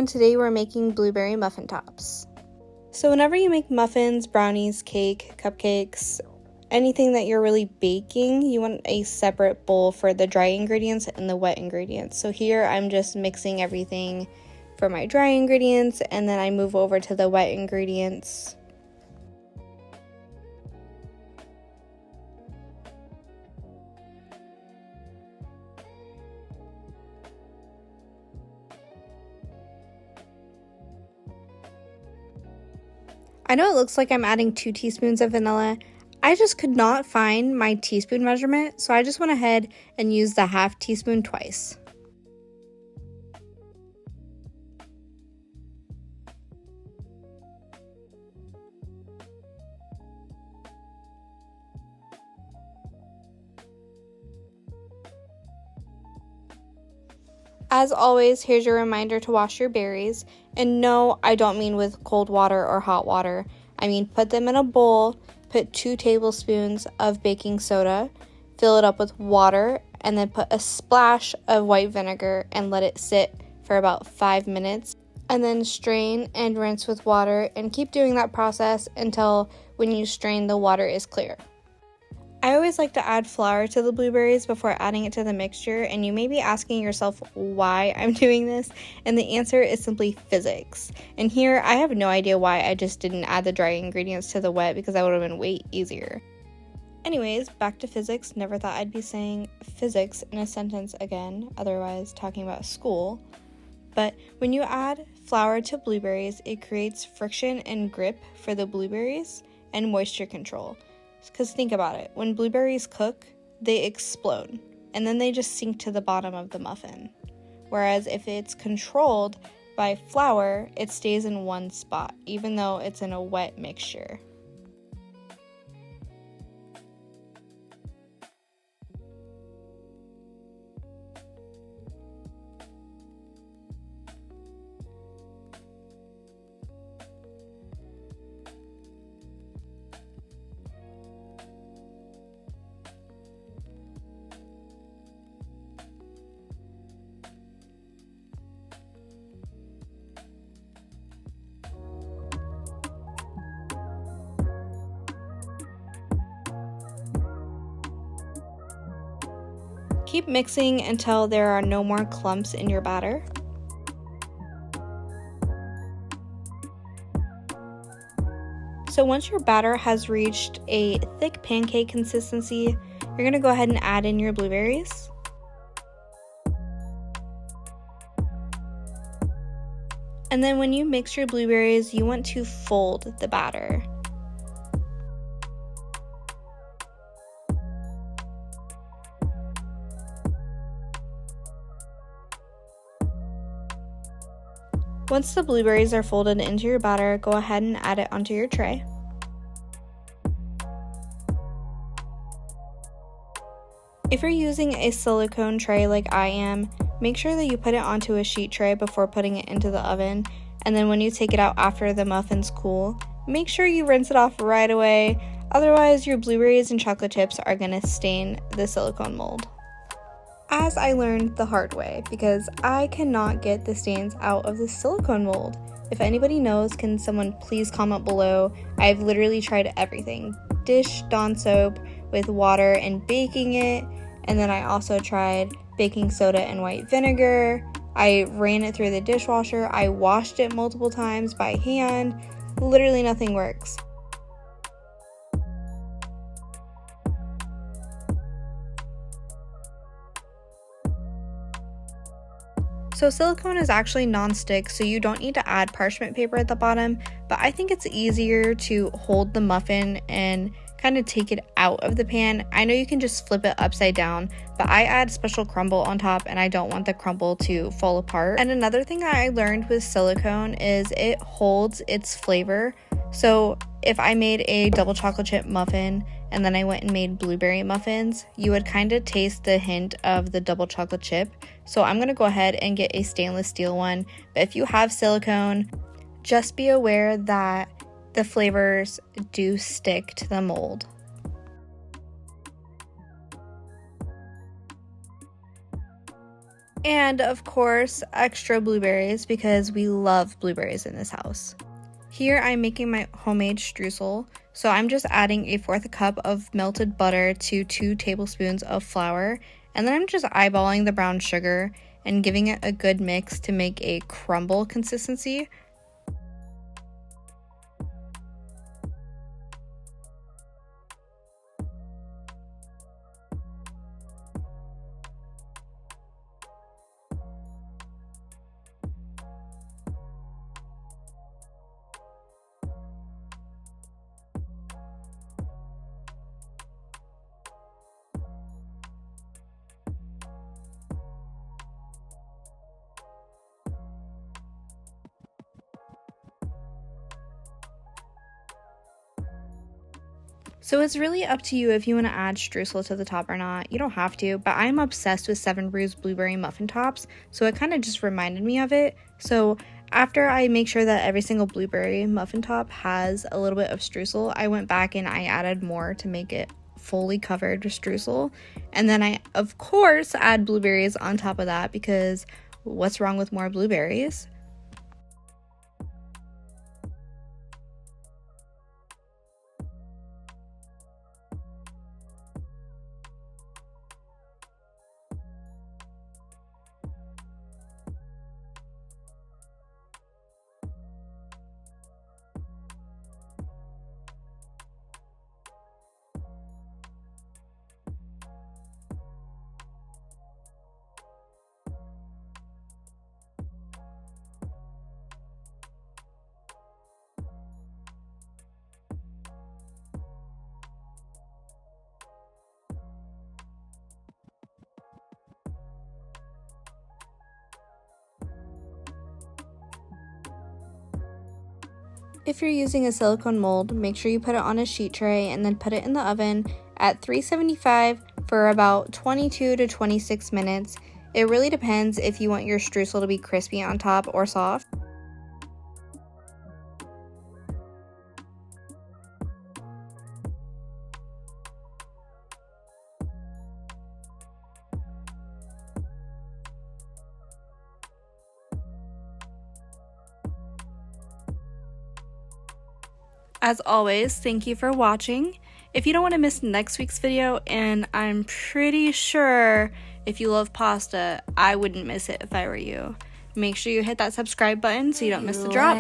today we're making blueberry muffin tops. So whenever you make muffins, brownies, cake, cupcakes, anything that you're really baking, you want a separate bowl for the dry ingredients and the wet ingredients. So here I'm just mixing everything for my dry ingredients, and then I move over to the wet ingredients. I know it looks like I'm adding 2 teaspoons of vanilla. I just could not find my teaspoon measurement, so I just went ahead and used the half teaspoon twice. As always, here's your reminder to wash your berries. And no, I don't mean with cold water or hot water. I mean put them in a bowl, put 2 tablespoons of baking soda, fill it up with water, and then put a splash of white vinegar and let it sit for about 5 minutes. And then strain and rinse with water, and keep doing that process until when you strain the water is clear. I always like to add flour to the blueberries before adding it to the mixture, and you may be asking yourself why I'm doing this, and the answer is simply physics. And here, I have no idea why I just didn't add the dry ingredients to the wet, because that would have been way easier. Anyways, back to physics. Never thought I'd be saying physics in a sentence again, otherwise talking about school. But when you add flour to blueberries, it creates friction and grip for the blueberries and moisture control. Because think about it, when blueberries cook, they explode, and then they just sink to the bottom of the muffin. Whereas if it's controlled by flour, it stays in one spot, even though it's in a wet mixture. Keep mixing until there are no more clumps in your batter. So once your batter has reached a thick pancake consistency, you're going to go ahead and add in your blueberries. And then when you mix your blueberries, you want to fold the batter. Once the blueberries are folded into your batter, go ahead and add it onto your tray. If you're using a silicone tray like I am, make sure that you put it onto a sheet tray before putting it into the oven, and then when you take it out after the muffins cool, make sure you rinse it off right away, otherwise your blueberries and chocolate chips are going to stain the silicone mold. As I learned the hard way, because I cannot get the stains out of the silicone mold. If anybody knows, can someone please comment below? I've literally tried everything. Dish Dawn soap with water and baking it, and then I also tried baking soda and white vinegar. I ran it through the dishwasher. I washed it multiple times by hand. Literally nothing works. So silicone is actually non-stick, so you don't need to add parchment paper at the bottom, but I think it's easier to hold the muffin and kind of take it out of the pan. I know you can just flip it upside down, but I add special crumble on top and I don't want the crumble to fall apart. And another thing that I learned with silicone is it holds its flavor. So if I made a double chocolate chip muffin and then I went and made blueberry muffins, you would kind of taste the hint of the double chocolate chip. So I'm going to go ahead and get a stainless steel one. But if you have silicone, just be aware that the flavors do stick to the mold. And of course, extra blueberries because we love blueberries in this house. Here I'm making my homemade streusel, so I'm just adding 1/4 cup of melted butter to 2 tablespoons of flour, and then I'm just eyeballing the brown sugar and giving it a good mix to make a crumble consistency. So it's really up to you if you want to add streusel to the top or not. You don't have to, but I'm obsessed with 7 Brews blueberry muffin tops, so it kind of just reminded me of it. So after I make sure that every single blueberry muffin top has a little bit of streusel, I went back and I added more to make it fully covered with streusel. And then I, of course, add blueberries on top of that because what's wrong with more blueberries? If you're using a silicone mold, make sure you put it on a sheet tray and then put it in the oven at 375 for about 22 to 26 minutes. It really depends if you want your streusel to be crispy on top or soft. As always, thank you for watching. If you don't want to miss next week's video, and I'm pretty sure if you love pasta, I wouldn't miss it if I were you, make sure you hit that subscribe button so you don't miss the drop.